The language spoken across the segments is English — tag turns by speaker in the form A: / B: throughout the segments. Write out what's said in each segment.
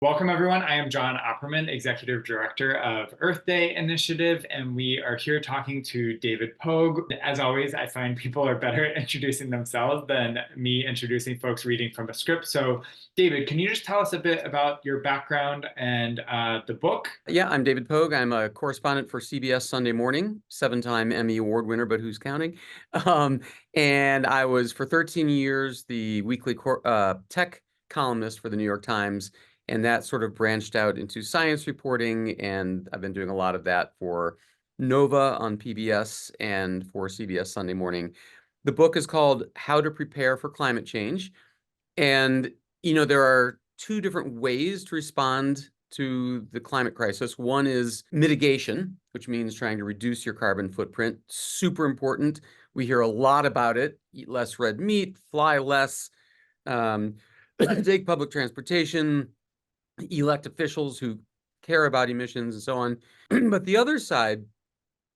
A: Welcome, everyone. I am John Oppermann, Executive Director of Earth Day Initiative, and we are here talking to David Pogue. As always, I find people are better at introducing themselves than me introducing folks reading from a script. So, David, can you just tell us a bit about your background and the book?
B: Yeah, I'm David Pogue. I'm a correspondent for CBS Sunday Morning, seven-time Emmy Award winner, but who's counting? And I was for 13 years the weekly tech columnist for the New York Times, and that sort of branched out into science reporting, and I've been doing a lot of that for Nova on PBS and for CBS Sunday Morning. The book is called How to Prepare for Climate Change, and there are two different ways to respond to the climate crisis. One is mitigation, which means trying to reduce your carbon footprint. Super important. We hear a lot about it. Eat less red meat, fly less, um, take public transportation, elect officials who care about emissions and so on. But the other side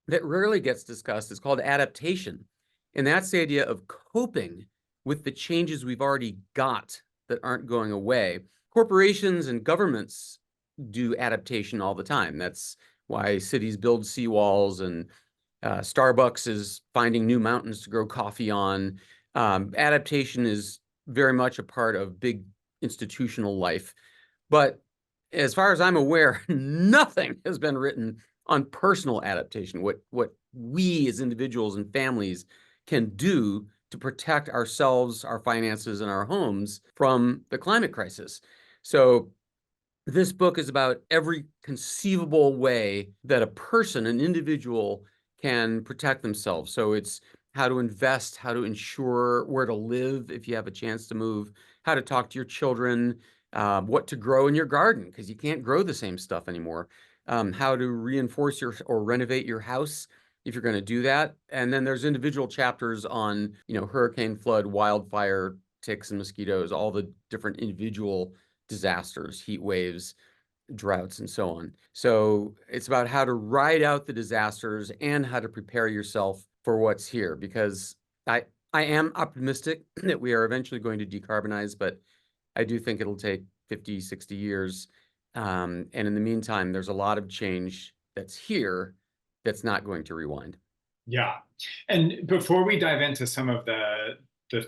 B: that rarely gets discussed is called adaptation. And that's the idea of coping with the changes we've already got that aren't going away. Corporations and governments do adaptation all the time. That's why cities build seawalls, and Starbucks is finding new mountains to grow coffee on. Adaptation is very much a part of big institutional life. But as far as I'm aware, nothing has been written on personal adaptation, what we as individuals and families can do to protect ourselves, our finances, and our homes from the climate crisis. So this book is about every conceivable way that a person, an individual, can protect themselves. So it's how to invest, how to ensure where to live if you have a chance to move, how to talk to your children, what to grow in your garden, because you can't grow the same stuff anymore, how to reinforce or renovate your house if you're going to do that. And then there's individual chapters on, hurricane, flood, wildfire, ticks and mosquitoes, all the different individual disasters, heat waves, droughts, and so on. So it's about how to ride out the disasters and how to prepare yourself for what's here, because I am optimistic that we are eventually going to decarbonize, but I do think it'll take 50, 60 years. And in the meantime, there's a lot of change that's here that's not going to rewind.
A: Yeah. And before we dive into some of the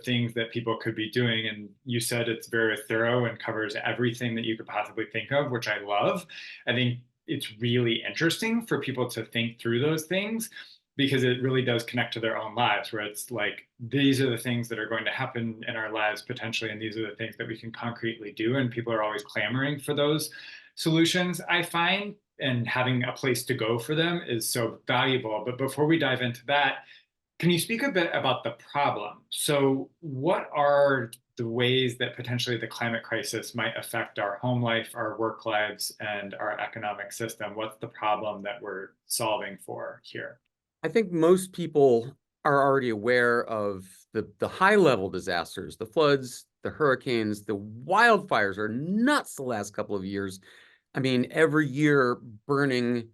A: things that people could be doing, and you said it's very thorough and covers everything that you could possibly think of, which I love. I think it's really interesting for people to think through those things because it really does connect to their own lives, where it's like these are the things that are going to happen in our lives potentially, and these are the things that we can concretely do. And people are always clamoring for those solutions, I find, and having a place to go for them is so valuable. But before we dive into that, can you speak a bit about the problem? So, what are the ways that potentially the climate crisis might affect our home life, our work lives, and our economic system? What's the problem that we're solving for here?
B: I think most people are already aware of the high-level disasters, the floods, the hurricanes, the wildfires are nuts the last couple of years. I mean, every year burning,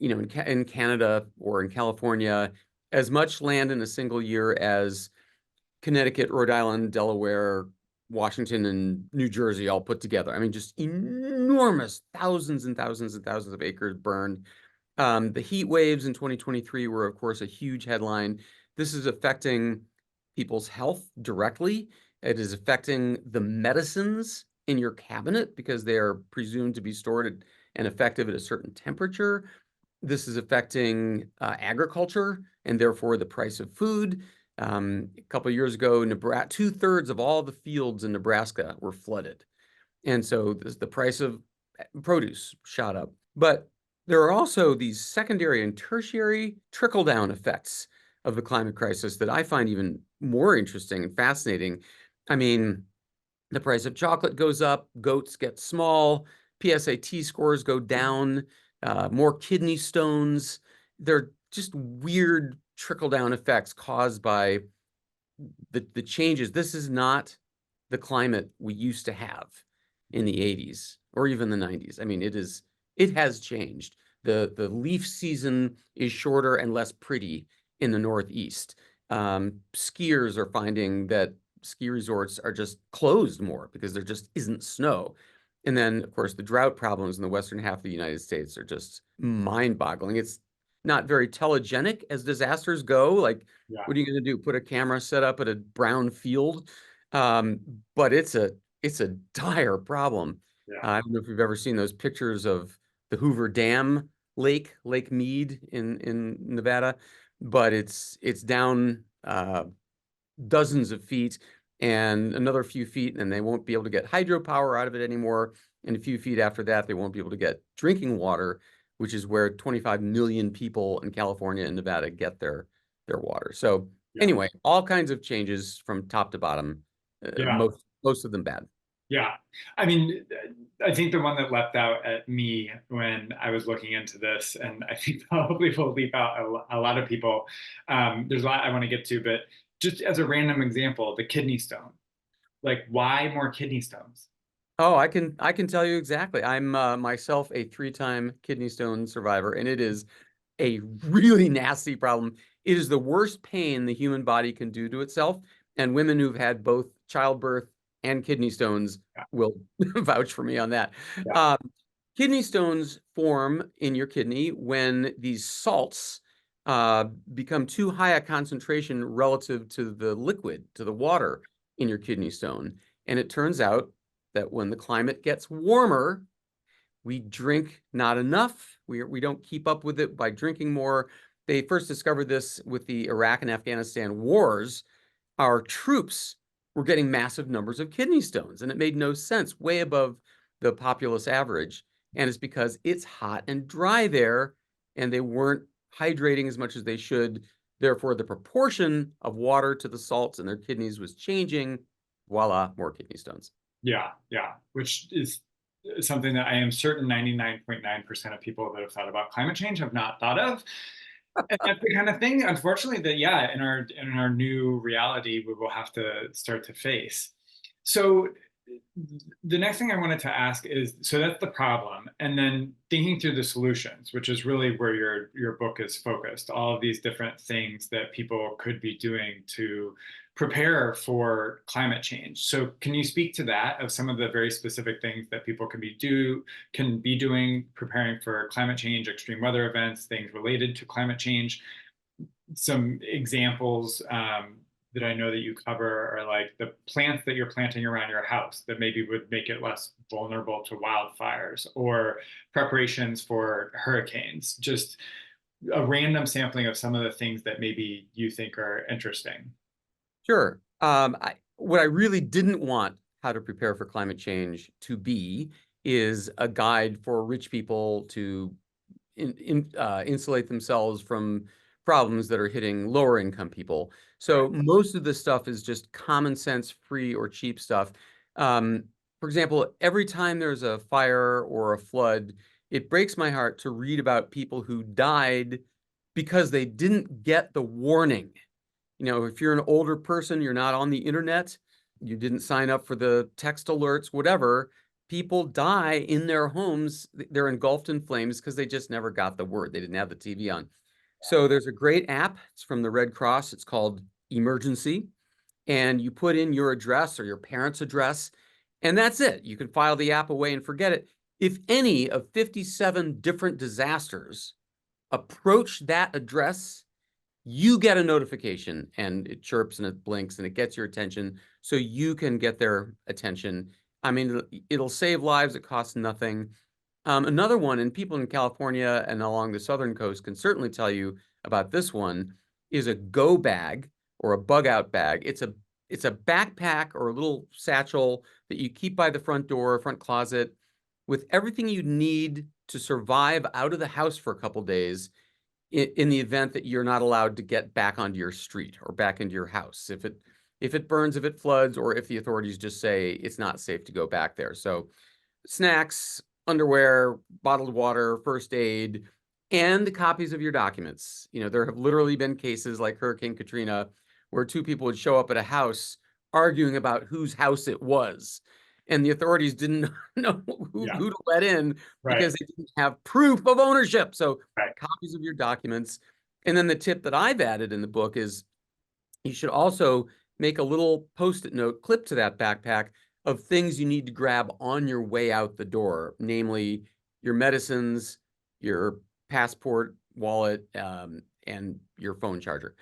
B: in Canada or in California, as much land in a single year as Connecticut, Rhode Island, Delaware, Washington, and New Jersey all put together. I mean, just enormous, thousands and thousands and thousands of acres burned. The heat waves in 2023 were, of course, a huge headline. This is affecting people's health directly. It is affecting the medicines in your cabinet because they are presumed to be stored and effective at a certain temperature. This is affecting agriculture and therefore the price of food. A couple of years ago, Nebraska, 2/3 of all the fields in Nebraska were flooded. And so the price of produce shot up. But there are also these secondary and tertiary trickle-down effects of the climate crisis that I find even more interesting and fascinating. I mean, the price of chocolate goes up, goats get small, PSAT scores go down, more kidney stones. They're just weird trickle-down effects caused by the changes. This is not the climate we used to have in the 80s or even the 90s. I mean, it has changed. The leaf season is shorter and less pretty in the Northeast. Skiers are finding that ski resorts are just closed more because there just isn't snow. And then, of course, the drought problems in the western half of the United States are just mind-boggling. It's not very telegenic as disasters go. Like,
A: Yeah.
B: what are you going to do? Put a camera set up at a brown field? Um, but it's a dire problem.
A: Yeah.
B: I don't know if you've ever seen those pictures of the Hoover Dam Lake Mead in Nevada, but it's down dozens of feet and another few feet, and they won't be able to get hydropower out of it anymore. And a few feet after that, they won't be able to get drinking water, which is where 25 million people in California and Nevada get their water. So
A: Yeah.
B: anyway, all kinds of changes from top to bottom,
A: Yeah.
B: most of them bad.
A: Yeah. I mean, I think the one that leapt out at me when I was looking into this, and I think probably will leap out a lot of people, there's a lot I want to get to, but just as a random example, the kidney stone. Like, why more kidney stones?
B: Oh, I can tell you exactly. I'm myself a 3-time kidney stone survivor, and it is a really nasty problem. It is the worst pain the human body can do to itself, and women who've had both childbirth and kidney stones
A: Yeah.
B: will vouch for me on that.
A: Yeah.
B: Um, Kidney stones form in your kidney when these salts become too high a concentration relative to the liquid, to the water in your kidney stone. And it turns out that when the climate gets warmer, we drink not enough. We don't keep up with it by drinking more. They first discovered this with the Iraq and Afghanistan wars. Our troops were getting massive numbers of kidney stones, and it made no sense, way above the populace average. And it's because it's hot and dry there, and they weren't hydrating as much as they should. Therefore, the proportion of water to the salts in their kidneys was changing. Voila, more kidney stones.
A: Yeah. Yeah. Which is something that I am certain 99.9% of people that have thought about climate change have not thought of. And that's the kind of thing, unfortunately, that yeah, in our new reality, we will have to start to face. So the next thing I wanted to ask is, so that's the problem, and then thinking through the solutions, which is really where your book is focused. All of these different things that people could be doing to prepare for climate change. So can you speak to that, of some of the very specific things that people can be doing preparing for climate change, extreme weather events, things related to climate change? Some examples that I know that you cover are like the plants that you're planting around your house that maybe would make it less vulnerable to wildfires, or preparations for hurricanes. Just a random sampling of some of the things that maybe you think are interesting.
B: Sure. What I really didn't want How to Prepare for Climate Change to be is a guide for rich people to insulate themselves from problems that are hitting lower income people.
A: Right.
B: So most of this stuff is just common sense, free or cheap stuff. Um, for example, every time there's a fire or a flood, it breaks my heart to read about people who died because they didn't get the warning. If you're an older person, you're not on the internet, you didn't sign up for the text alerts, whatever, people die in their homes. They're engulfed in flames because they just never got the word. They didn't have the TV on. So there's a great app. It's from the Red Cross. It's called Emergency. And you put in your address or your parents' address, and that's it. You can file the app away and forget it. If any of 57 different disasters approach that address, you get a notification, and it chirps and it blinks and it gets your attention so you can get their attention. I mean, it'll save lives. It costs nothing. Another one, and people in California and along the southern coast can certainly tell you about this one, is a go bag or a bug out bag. It's a backpack or a little satchel that you keep by the front door, front closet, with everything you need to survive out of the house for a couple days in the event that you're not allowed to get back onto your street or back into your house. If it burns, if it floods, or if the authorities just say it's not safe to go back there. So snacks, underwear, bottled water, first aid, and copies of your documents. There have literally been cases like Hurricane Katrina where two people would show up at a house arguing about whose house it was. And the authorities didn't know
A: Yeah.
B: who to let in
A: Right.
B: because they didn't have proof of ownership. So
A: Right.
B: copies of your documents. And then the tip that I've added in the book is you should also make a little Post-it note clip to that backpack of things you need to grab on your way out the door, namely your medicines, your passport, wallet, and your phone charger.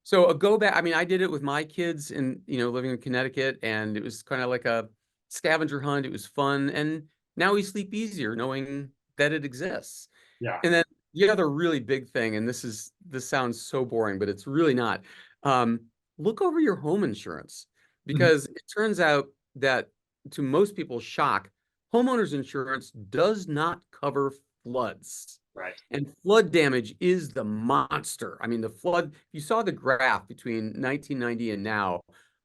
B: So a go bag, I mean, I did it with my kids in, living in Connecticut, and it was kind of like a scavenger hunt. It was fun. And now we sleep easier knowing that it exists.
A: Yeah.
B: And then the other really big thing, and this sounds so boring, but it's really not. Um, Look over your home insurance,
A: Mhm.
B: because it turns out that, to most people's shock, homeowners insurance does not cover floods.
A: Right.
B: And flood damage is the monster. I mean, the flood, you saw the graph between 1990 and now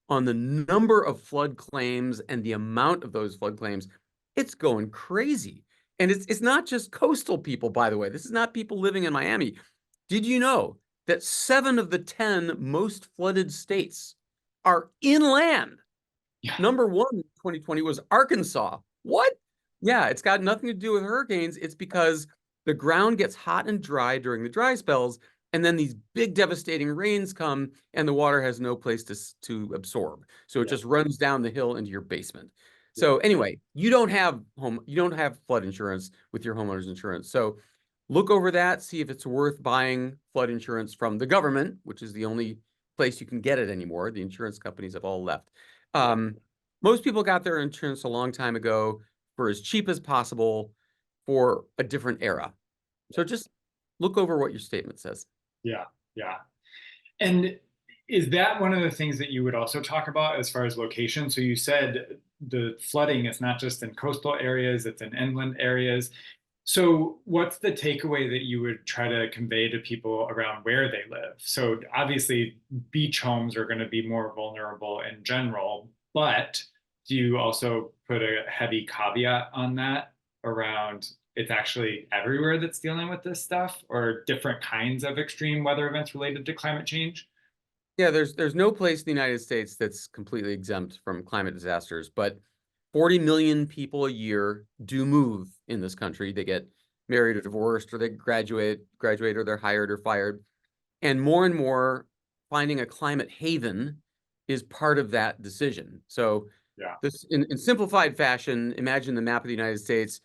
B: on the number of flood claims and the amount of those flood claims, it's going crazy. And it's not just coastal people, by the way. This is not people living in Miami. Did you know that 7 of the 10 most flooded states are inland?
A: Yeah.
B: Number one in 2020 was Arkansas. What? Yeah, it's got nothing to do with hurricanes. It's because the ground gets hot and dry during the dry spells, and then these big devastating rains come, and the water has no place to absorb. So it
A: Yeah.
B: just runs down the hill into your basement.
A: Yeah.
B: So anyway, you don't have flood insurance with your homeowner's insurance. So look over that, see if it's worth buying flood insurance from the government, which is the only place you can get it anymore. The insurance companies have all left.
A: Yeah.
B: Most people got their insurance a long time ago for as cheap as possible for a different era. So just look over what your statement says.
A: Yeah. Yeah. And is that one of the things that you would also talk about as far as location? So you said the flooding is not just in coastal areas, it's in inland areas. So what's the takeaway that you would try to convey to people around where they live? So obviously beach homes are going to be more vulnerable in general, but do you also put a heavy caveat on that around it's actually everywhere that's dealing with this stuff, or different kinds of extreme weather events related to climate change?
B: Yeah, there's no place in the United States that's completely exempt from climate disasters, but 40 million people a year do move in this country. They get married or divorced, or they graduate, or they're hired or fired. And more finding a climate haven is part of that decision. So
A: Yeah.
B: this, in simplified fashion, imagine the map of the United States.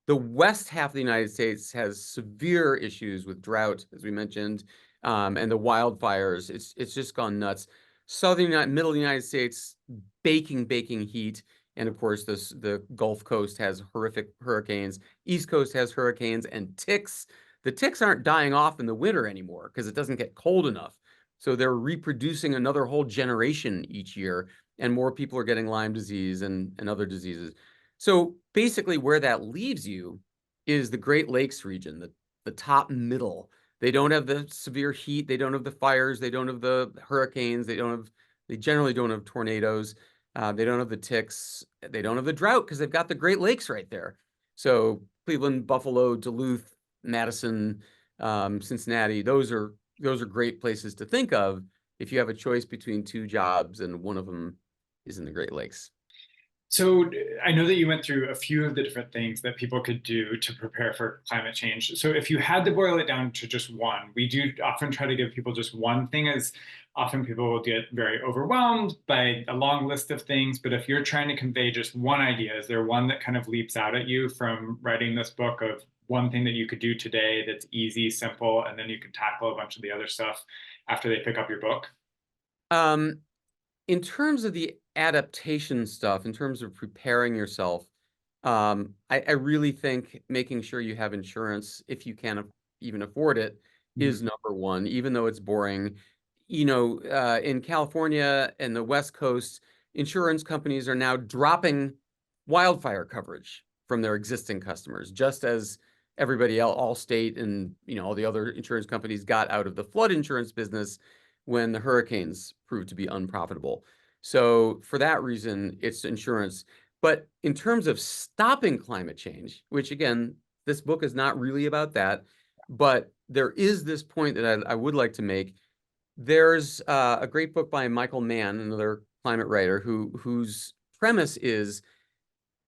B: The west half of the United States has severe issues with drought, as we mentioned, and the wildfires. It's just gone nuts. Middle United States, baking heat, and of course the Gulf Coast has horrific hurricanes. East Coast has hurricanes and ticks. The ticks aren't dying off in the winter anymore because it doesn't get cold enough. So they're reproducing another whole generation each year, and more people are getting Lyme disease and other diseases. So basically, where that leaves you is the Great Lakes region, the top middle. They don't have the severe heat, they don't have the fires, they don't have the hurricanes, they generally don't have tornadoes, they don't have the ticks, they don't have the drought because they've got the Great Lakes right there. So Cleveland, Buffalo, Duluth, Madison, Cincinnati, those are great places to think of if you have a choice between two jobs and one of them is in the Great Lakes.
A: So I know that you went through a few of the different things that people could do to prepare for climate change. So if you had to boil it down to just one, we do often try to give people just one thing, as often people will get very overwhelmed by a long list of things. But if you're trying to convey just one idea, is there one that kind of leaps out at you from writing this book of one thing that you could do today that's easy, simple, and then you could tackle a bunch of the other stuff after they pick up your book?
B: Um, in terms of the adaptation stuff, in terms of preparing yourself, I really think making sure you have insurance, if you can even afford it,
A: Mhm.
B: is number one, even though it's boring. In California and the West Coast, insurance companies are now dropping wildfire coverage from their existing customers, just as everybody else, Allstate and all the other insurance companies got out of the flood insurance business when the hurricanes proved to be unprofitable. So for that reason, it's insurance. But in terms of stopping climate change, which again, this book is not really about that, but there is this point that I would like to make. There's a great book by Michael Mann, another climate writer, whose premise is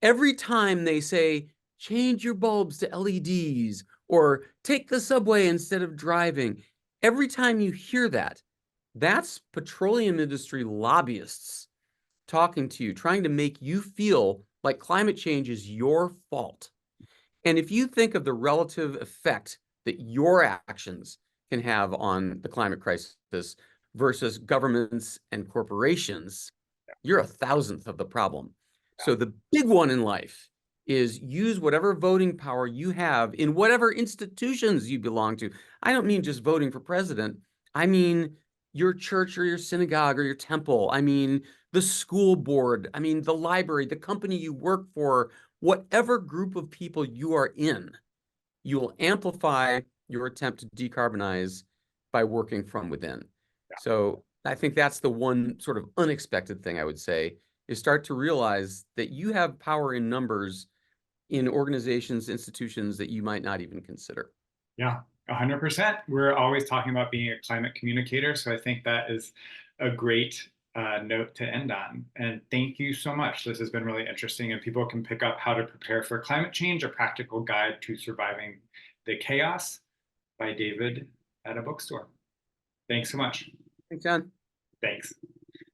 B: every time they say, change your bulbs to LEDs or take the subway instead of driving, every time you hear that, that's petroleum industry lobbyists talking to you, trying to make you feel like climate change is your fault. And if you think of the relative effect that your actions can have on the climate crisis versus governments and corporations, you're 1,000th of the problem. So the big one in life is use whatever voting power you have in whatever institutions you belong to. I don't mean just voting for president. I mean your church or your synagogue or your temple. I mean the school board. I mean the library, the company you work for, whatever group of people you are in, you will amplify your attempt to decarbonize by working from within. So I think that's the one sort of unexpected thing I would say is start to realize that you have power in numbers in organizations, institutions that you might not even consider.
A: Yeah, 100%. We're always talking about being a climate communicator. So I think that is a great note to end on. And thank you so much. This has been really interesting, and people can pick up How to Prepare for Climate Change, a practical guide to surviving the chaos by David at a bookstore. Thanks so much.
B: Thanks, John.
A: Thanks.